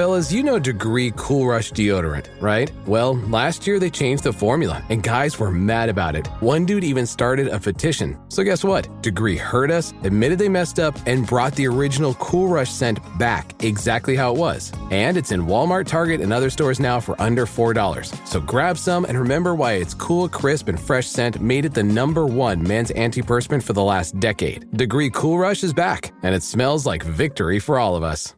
Fellas, you know Degree Cool Rush deodorant, right? Well, last year they changed the formula, and guys were mad about it. One dude even started a petition. So guess what? Degree heard us, admitted they messed up, and brought the original Cool Rush scent back exactly how it was. And it's in Walmart, Target, and other stores now for under $4. So grab some and remember why its cool, crisp, and fresh scent made it the #1 men's antiperspirant for the last decade. Degree Cool Rush is back, and it smells like victory for all of us.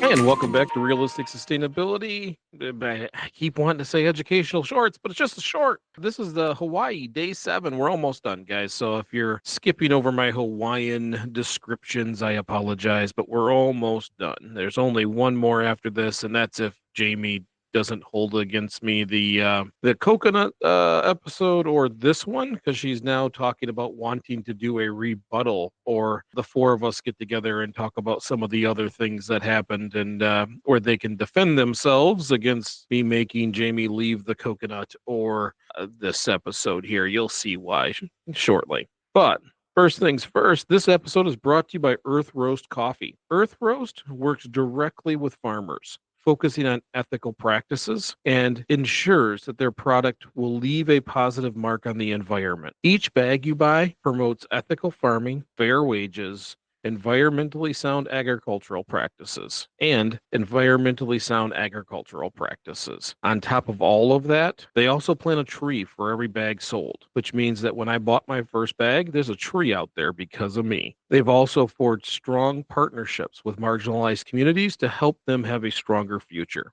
And welcome back to Realistic Sustainability. I keep wanting to say educational shorts, but it's just a short. This is the Hawaii day 7. We're almost done, guys. So if you're skipping over my Hawaiian descriptions, I apologize, but we're almost done. There's only one more after this, and that's if Jamie doesn't hold against me the coconut episode or this one, because she's now talking about wanting to do a rebuttal, or the four of us get together and talk about some of the other things that happened, and where they can defend themselves against me making Jamie leave the coconut or this episode here. You'll see why shortly. But first things first, this episode is brought to you by Earth Roast Coffee. Earth Roast works directly with farmers, focusing on ethical practices, and ensures that their product will leave a positive mark on the environment. Each bag you buy promotes ethical farming, fair wages, environmentally sound agricultural practices, and environmentally sound agricultural practices. On top of all of that, they also plant a tree for every bag sold, which means that when I bought my first bag, there's a tree out there because of me. They've also forged strong partnerships with marginalized communities to help them have a stronger future.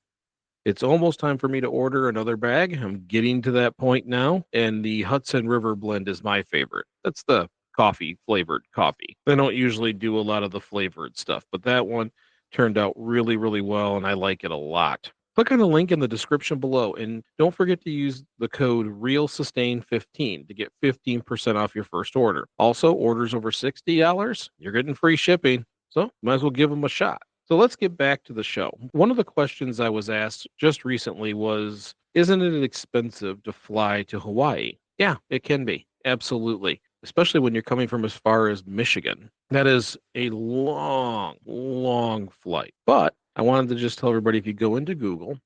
It's almost time for me to order another bag. I'm getting to that point now, and the Hudson River blend is my favorite. That's the coffee flavored coffee. They don't usually do a lot of the flavored stuff, but that one turned out really, really well, and I like it a lot. Click on the link in the description below, and don't forget to use the code REALSUSTAIN15 to get 15% off your first order. Also, orders over $60, you're getting free shipping, so might as well give them a shot. So let's get back to the show. One of the questions I was asked just recently was, isn't it expensive to fly to Hawaii? Yeah, it can be. Absolutely. Especially when you're coming from as far as Michigan. That is a long, long flight. But I wanted to just tell everybody, if you go into Google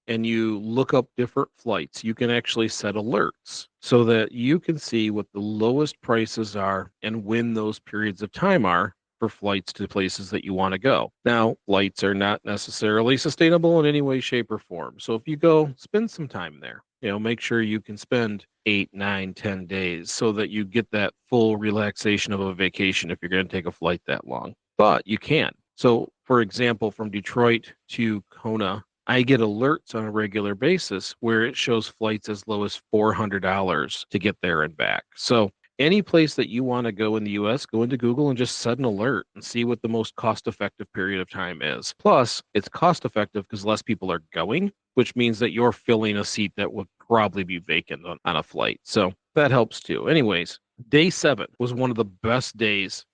and you look up different flights, you can actually set alerts so that you can see what the lowest prices are and when those periods of time are for flights to places that you want to go. Now, flights are not necessarily sustainable in any way, shape, or form. So if you go, spend some time there. Make sure you can spend 8, 9, 10 days so that you get that full relaxation of a vacation if you're going to take a flight that long. But you can. So, for example, from Detroit to Kona, I get alerts on a regular basis where it shows flights as low as $400 to get there and back. So any place that you want to go in the US, go into Google and just set an alert and see what the most cost-effective period of time is. Plus, it's cost-effective because less people are going, which means that you're filling a seat that would probably be vacant on a flight. So that helps too. Anyways, day 7 was one of the best days,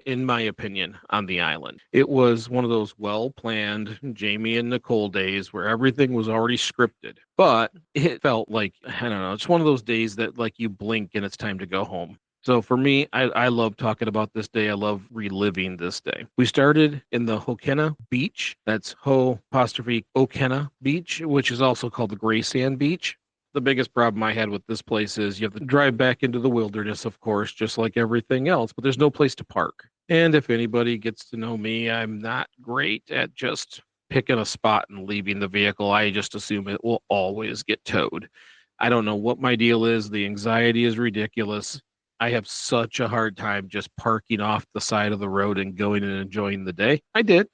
in my opinion, on the island. It was one of those well-planned Jamie and Nicole days where everything was already scripted, but it felt like, I don't know, it's one of those days that like you blink and it's time to go home. So for me, I love talking about this day. I love reliving this day. We started in the Hokena Beach. That's Ho''Okena Beach, which is also called the Gray Sand Beach. The biggest problem I had with this place is you have to drive back into the wilderness, of course, just like everything else, but there's no place to park. And if anybody gets to know me, I'm not great at just picking a spot and leaving the vehicle. I just assume it will always get towed. I don't know what my deal is. The anxiety is ridiculous. I have such a hard time just parking off the side of the road and going and enjoying the day. I did.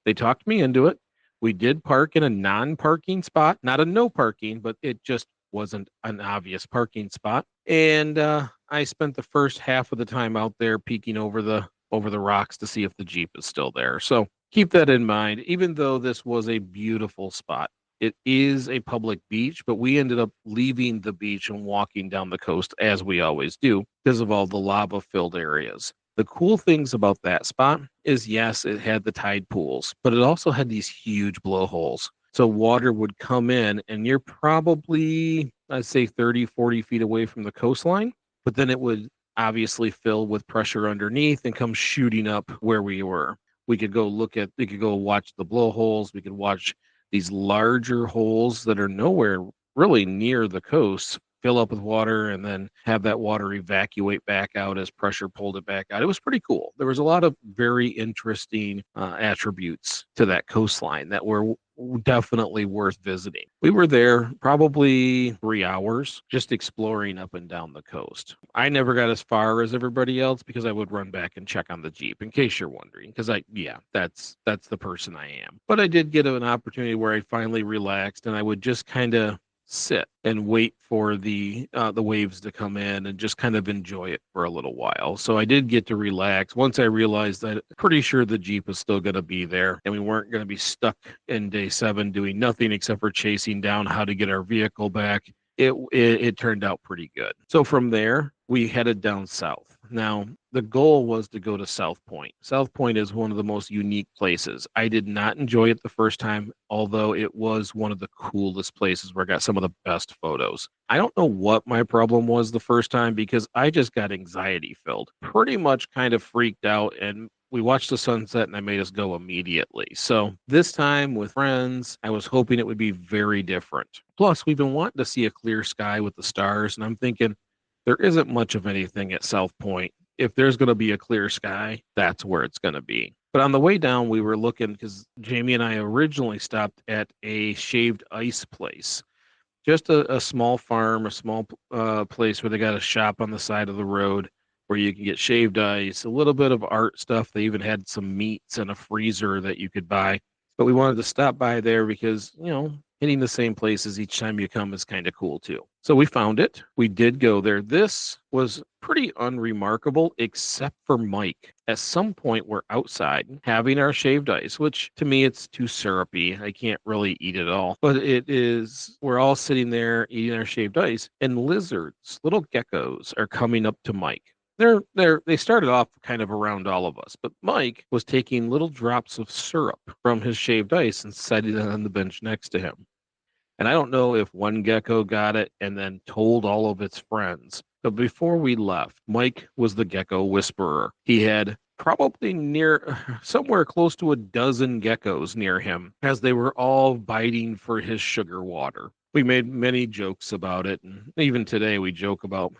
They talked me into it. We did park in a non-parking spot, not a no parking, but it just wasn't an obvious parking spot. And I spent the first half of the time out there peeking over the rocks to see if the Jeep is still there. So keep that in mind. Even though this was a beautiful spot, it is a public beach, but we ended up leaving the beach and walking down the coast as we always do because of all the lava-filled areas. The cool things about that spot is, yes, it had the tide pools, but it also had these huge blowholes. So water would come in, and you're probably, I'd say 30, 40 feet away from the coastline, but then it would obviously fill with pressure underneath and come shooting up where we were. We could go watch the blowholes. We could watch these larger holes that are nowhere really near the coast fill up with water and then have that water evacuate back out as pressure pulled it back out. It was pretty cool. There was a lot of very interesting attributes to that coastline that were definitely worth visiting. We were there probably 3 hours just exploring up and down the coast. I never got as far as everybody else because I would run back and check on the Jeep in case you're wondering. Because that's the person I am. But I did get an opportunity where I finally relaxed and I would just kind of sit and wait for the waves to come in and just kind of enjoy it for a little while. So I did get to relax once I realized that I'm pretty sure the Jeep was still going to be there and we weren't going to be stuck in day 7 doing nothing except for chasing down how to get our vehicle back. It turned out pretty good. So from there, we headed down south. Now, the goal was to go to South Point. South Point is one of the most unique places. I did not enjoy it the first time, although it was one of the coolest places where I got some of the best photos. I don't know what my problem was the first time because I just got anxiety filled. Pretty much kind of freaked out and we watched the sunset and I made us go immediately. So this time with friends, I was hoping it would be very different. Plus, we've been wanting to see a clear sky with the stars, and I'm thinking there isn't much of anything at South Point. If there's going to be a clear sky, that's where it's going to be. But on the way down, we were looking because Jamie and I originally stopped at a shaved ice place, just a small farm, a small place where they got a shop on the side of the road where you can get shaved ice, a little bit of art stuff. They even had some meats and a freezer that you could buy. But we wanted to stop by there because, hitting the same places each time you come is kind of cool too. So we found it. We did go there. This was pretty unremarkable, except for Mike. At some point, we're outside having our shaved ice, which to me, it's too syrupy. I can't really eat it all. But we're all sitting there eating our shaved ice, and lizards, little geckos, are coming up to Mike. They started off kind of around all of us, but Mike was taking little drops of syrup from his shaved ice and setting it on the bench next to him. And I don't know if one gecko got it and then told all of its friends. But before we left, Mike was the gecko whisperer. He had probably somewhere close to a dozen geckos near him as they were all biting for his sugar water. We made many jokes about it. And even today, we joke about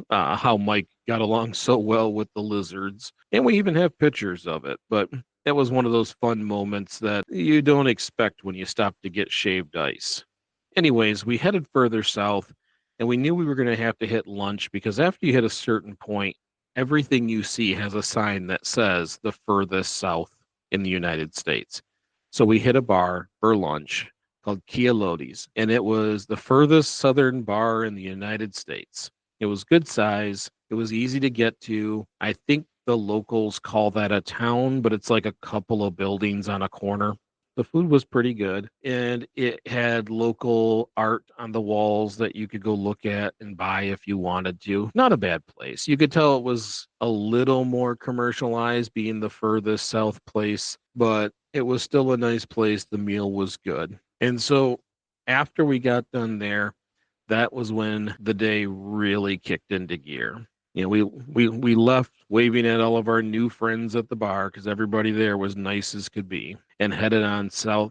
how Mike got along so well with the lizards. And we even have pictures of it. But that was one of those fun moments that you don't expect when you stop to get shaved ice. Anyways, we headed further south and we knew we were going to have to hit lunch because after you hit a certain point, everything you see has a sign that says the furthest south in the United States. So we hit a bar for lunch called Kialotes, and it was the furthest southern bar in the United States. It was good size. It was easy to get to. I think the locals call that a town, but it's like a couple of buildings on a corner. The food was pretty good, and it had local art on the walls that you could go look at and buy if you wanted to. Not a bad place. You could tell it was a little more commercialized, being the furthest south place, but it was still a nice place. The meal was good. And so after we got done there, that was when the day really kicked into gear. We left waving at all of our new friends at the bar because everybody there was nice as could be, and headed on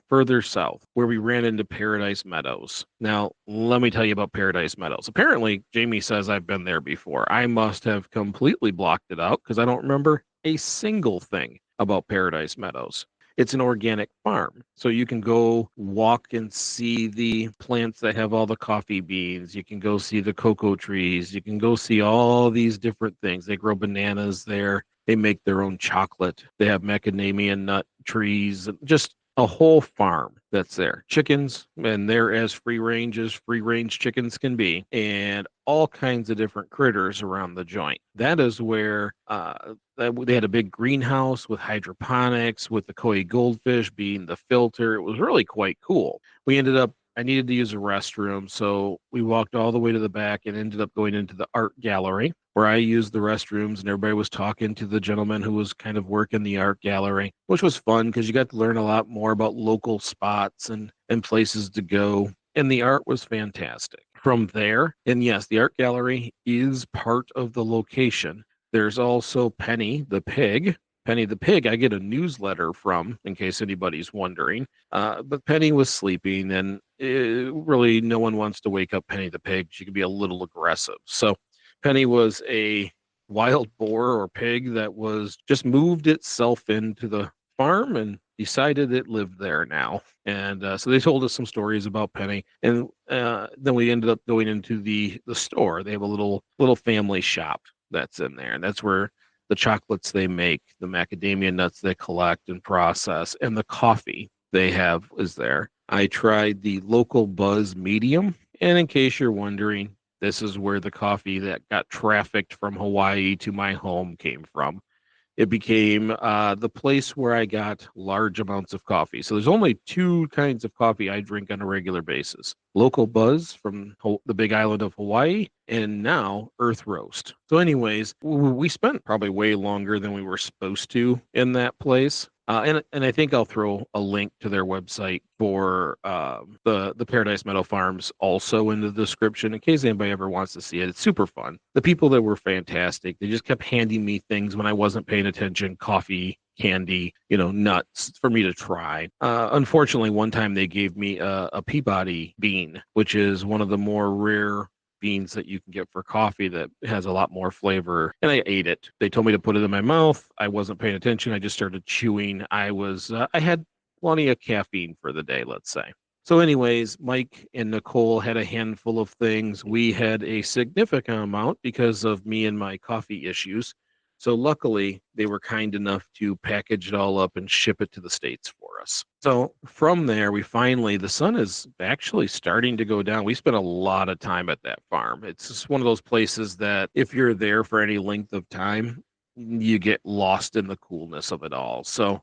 further south, where we ran into Paradise Meadows. Now, let me tell you about Paradise Meadows. Apparently, Jamie says I've been there before. I must have completely blocked it out because I don't remember a single thing about Paradise Meadows. It's an organic farm. So you can go walk and see the plants that have all the coffee beans. You can go see the cocoa trees. You can go see all these different things. They grow bananas there. They make their own chocolate. They have macadamia nut trees, just a whole farm that's there. Chickens, and they're as free range chickens can be, and all kinds of different critters around the joint. That is where they had a big greenhouse with hydroponics, with the koi goldfish being the filter. It was really quite cool. I needed to use a restroom, so we walked all the way to the back and ended up going into the art gallery. where I used the restrooms and everybody was talking to the gentleman who was kind of working the art gallery, which was fun because you got to learn a lot more about local spots and places to go. And the art was fantastic. From there, and yes, the art gallery is part of the location. There's also Penny the pig. Penny the pig, I get a newsletter from, in case anybody's wondering. But Penny was sleeping, and really no one wants to wake up Penny the pig. She can be a little aggressive. So Penny was a wild boar or pig that was just moved itself into the farm and decided it lived there now. And so they told us some stories about Penny, and then we ended up going into the store. They have a little family shop that's in there, and that's where the chocolates they make, the macadamia nuts they collect and process, and the coffee they have is there. I tried the local Buzz medium, and in case you're wondering, this is where the coffee that got trafficked from Hawaii to my home came from. It became the place where I got large amounts of coffee. So there's only two kinds of coffee I drink on a regular basis: local Buzz from the big island of Hawaii, and now Earth Roast. So anyways, we spent probably way longer than we were supposed to in that place. And I think I'll throw a link to their website for the Paradise Meadow Farms also in the description in case anybody ever wants to see it. It's super fun. The people that were fantastic. They just kept handing me things when I wasn't paying attention: coffee, candy, nuts for me to try. Unfortunately, one time they gave me a Peabody bean, which is one of the more rare beans that you can get for coffee that has a lot more flavor, and I ate it. They told me to put it in my mouth. I wasn't paying attention. I just started chewing. I had plenty of caffeine for the day, let's say. So anyways, Mike and Nicole had a handful of things. We had a significant amount because of me and my coffee issues. So luckily, they were kind enough to package it all up and ship it to the States for us. So from there, the sun is actually starting to go down. We spent a lot of time at that farm. It's just one of those places that if you're there for any length of time, you get lost in the coolness of it all. So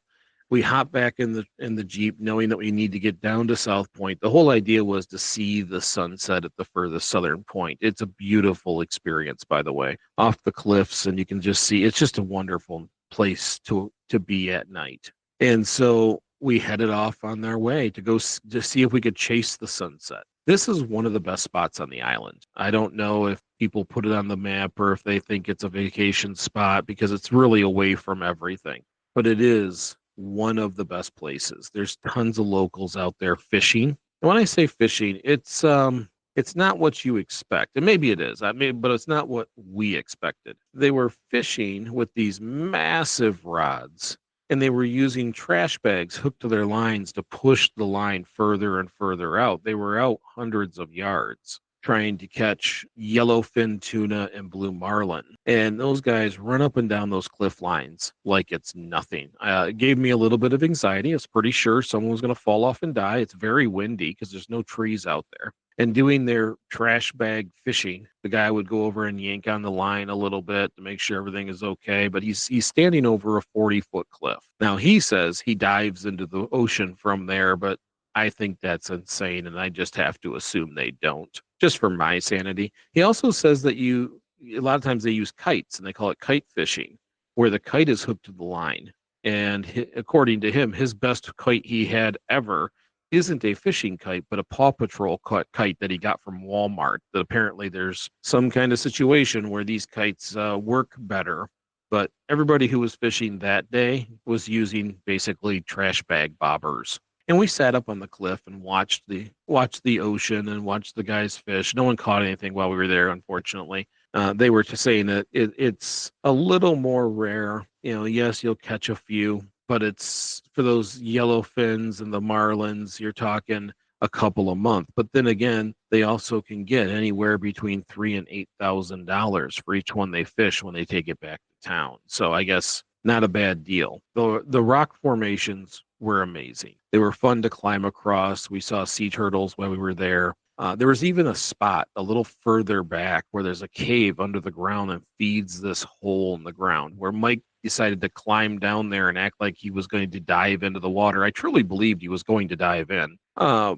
we hop back in the Jeep knowing that we need to get down to South Point. The whole idea was to see the sunset at the furthest southern point. It's a beautiful experience, by the way, off the cliffs, and you can just see it's just a wonderful place to be at night. And so we headed off on our way to go to see if we could chase the sunset. This is one of the best spots on the island. I don't know if people put it on the map or if they think it's a vacation spot because it's really away from everything, but it is one of the best places. There's tons of locals out there fishing. And when I say fishing, it's not what you expect. And maybe it is. But it's not what we expected. They were fishing with these massive rods, and they were using trash bags hooked to their lines to push the line further and further out. They were out hundreds of yards trying to catch yellowfin tuna and blue marlin. And those guys run up and down those cliff lines like it's nothing. It gave me a little bit of anxiety. I was pretty sure someone was going to fall off and die. It's very windy because there's no trees out there. And doing their trash bag fishing, the guy would go over and yank on the line a little bit to make sure everything is okay. But he's standing over a 40-foot cliff. Now, he says he dives into the ocean from there, but I think that's insane, and I just have to assume they don't, just for my sanity. He also says that a lot of times they use kites, and they call it kite fishing, where the kite is hooked to the line. And according to him, his best kite he had ever isn't a fishing kite, but a Paw Patrol kite that he got from Walmart. That apparently there's some kind of situation where these kites work better. But everybody who was fishing that day was using basically trash bag bobbers. And we sat up on the cliff and watched the ocean and watched the guys fish. No one caught anything while we were there, unfortunately. They were just saying that it's a little more rare. Yes, you'll catch a few, but it's for those yellow fins and the marlins, you're talking a couple a month. But then again, they also can get anywhere between $3,000 and $8,000 for each one they fish when they take it back to town. So I guess not a bad deal. The rock formations were amazing. They were fun to climb across. We saw sea turtles while we were there. There was even a spot a little further back where there's a cave under the ground and feeds this hole in the ground where Mike decided to climb down there and act like he was going to dive into the water. I truly believed he was going to dive in,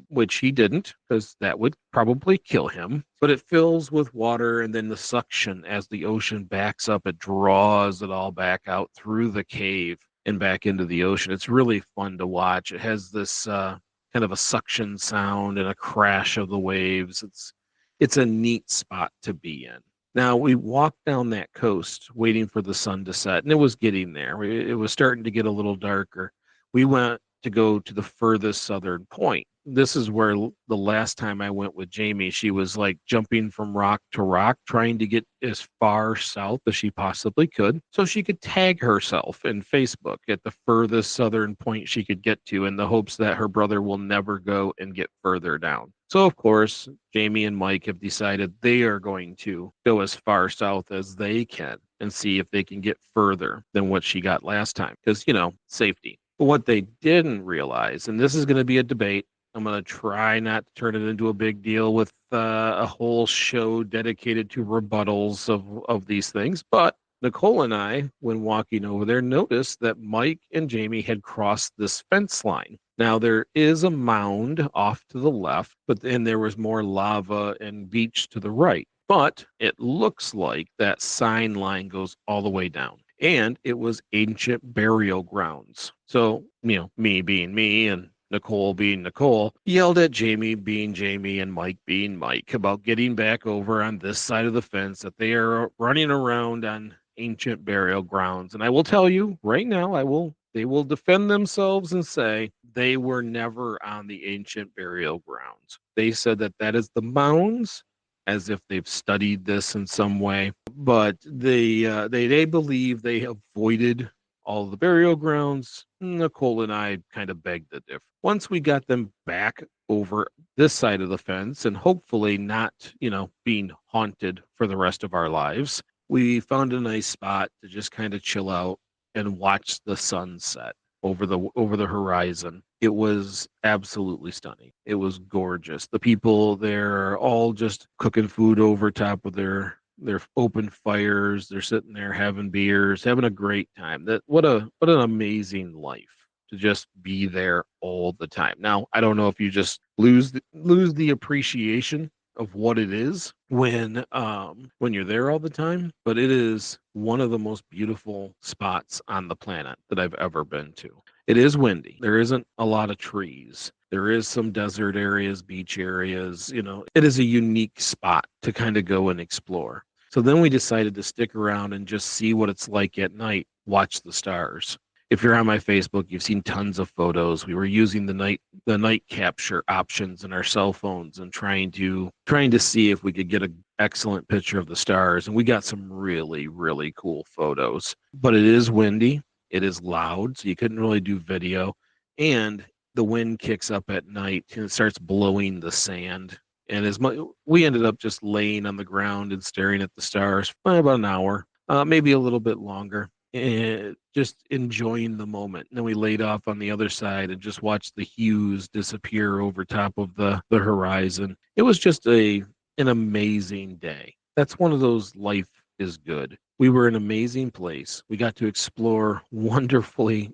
which he didn't because that would probably kill him. But it fills with water, and then the suction as the ocean backs up, it draws it all back out through the cave and back into the ocean. It's really fun to watch. It has this kind of a suction sound and a crash of the waves. It's a neat spot to be in. Now we walked down that coast waiting for the sun to set, and it was getting there. It was starting to get a little darker. We went to go to the furthest southern point. This is where the last time I went with Jamie, she was like jumping from rock to rock, trying to get as far south as she possibly could so she could tag herself in Facebook at the furthest southern point she could get to in the hopes that her brother will never go and get further down. So, of course, Jamie and Mike have decided they are going to go as far south as they can and see if they can get further than what she got last time because, safety. But what they didn't realize, and this is going to be a debate, I'm going to try not to turn it into a big deal with a whole show dedicated to rebuttals of these things. But Nicole and I, when walking over there, noticed that Mike and Jamie had crossed this fence line. Now, there is a mound off to the left, but then there was more lava and beach to the right. But it looks like that sign line goes all the way down. And it was ancient burial grounds. So, me being me and Nicole being Nicole, yelled at Jamie being Jamie and Mike being Mike about getting back over on this side of the fence, that they are running around on ancient burial grounds. And I will tell you right now, they will defend themselves and say they were never on the ancient burial grounds. They said that is the mounds, as if they've studied this in some way, but they believe they avoided all the burial grounds. Nicole and I kind of begged the difference. Once we got them back over this side of the fence and hopefully not, being haunted for the rest of our lives, we found a nice spot to just kind of chill out and watch the sunset over the horizon. It was absolutely stunning. It was gorgeous. The people there are all just cooking food over top of their open fires. They're sitting there having beers, having a great time. What an amazing life to just be there all the time. Now, I don't know if you just lose the appreciation of what it is when you're there all the time, but it is one of the most beautiful spots on the planet that I've ever been to. It is windy. There isn't a lot of trees. There is some desert areas, beach areas, it is a unique spot to kind of go and explore. So then we decided to stick around and just see what it's like at night, watch the stars. If you're on my Facebook, you've seen tons of photos. We were using the night capture options in our cell phones and trying to see if we could get an excellent picture of the stars. And we got some really, really cool photos. But it is windy. It is loud, so you couldn't really do video. And the wind kicks up at night and it starts blowing the sand. And we ended up just laying on the ground and staring at the stars for about an hour, maybe a little bit longer, and just enjoying the moment. And then we laid off on the other side and just watched the hues disappear over top of the horizon. It was just an amazing day. That's one of those life is good. We were in an amazing place. We got to explore wonderfully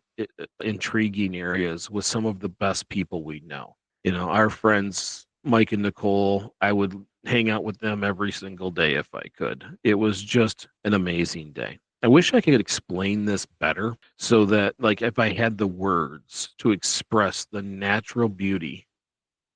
intriguing areas with some of the best people we know. Our friends, Mike and Nicole, I would hang out with them every single day if I could. It was just an amazing day. I wish I could explain this better so that, like, if I had the words to express the natural beauty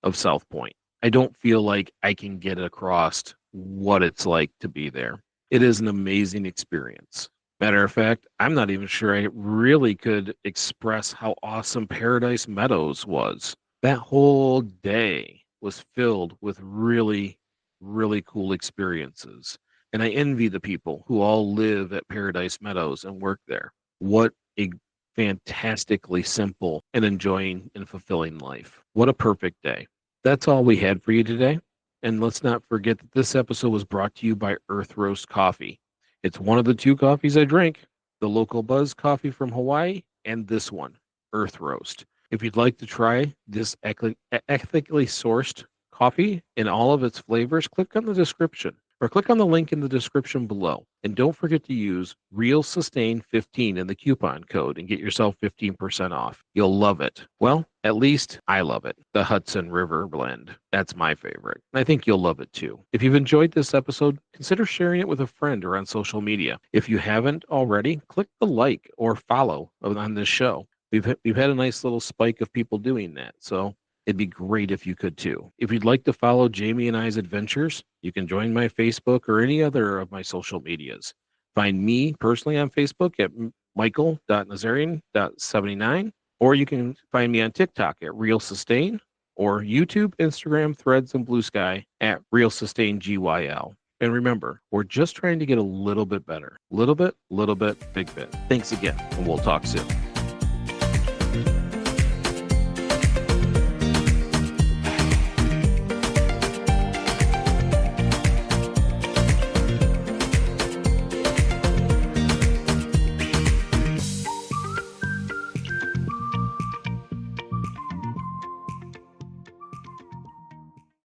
of South Point, I don't feel like I can get across what it's like to be there. It is an amazing experience. Matter of fact, I'm not even sure I really could express how awesome Paradise Meadows was. That whole day was filled with really, really cool experiences. And I envy the people who all live at Paradise Meadows and work there. What a fantastically simple and enjoying and fulfilling life. What a perfect day. That's all we had for you today. And let's not forget that this episode was brought to you by Earth Roast Coffee. It's one of the two coffees I drink, the local Buzz coffee from Hawaii and this one, Earth Roast. If you'd like to try this ethically sourced coffee in all of its flavors, click on the description or click on the link in the description below. And don't forget to use realsustain15 in the coupon code and get yourself 15% off. You'll love it. Well, at least I love it. The Hudson River blend. That's my favorite. And I think you'll love it too. If you've enjoyed this episode, consider sharing it with a friend or on social media. If you haven't already, click the like or follow on this show. We've had a nice little spike of people doing that. So it'd be great if you could too. If you'd like to follow Jamie and I's adventures, you can join my Facebook or any other of my social medias. Find me personally on Facebook at michael.nazarian.79, or you can find me on TikTok at realsustain, or YouTube, Instagram, Threads, and BlueSky at realsustaingyl. And remember, we're just trying to get a little bit better. Little bit, big bit. Thanks again, and we'll talk soon.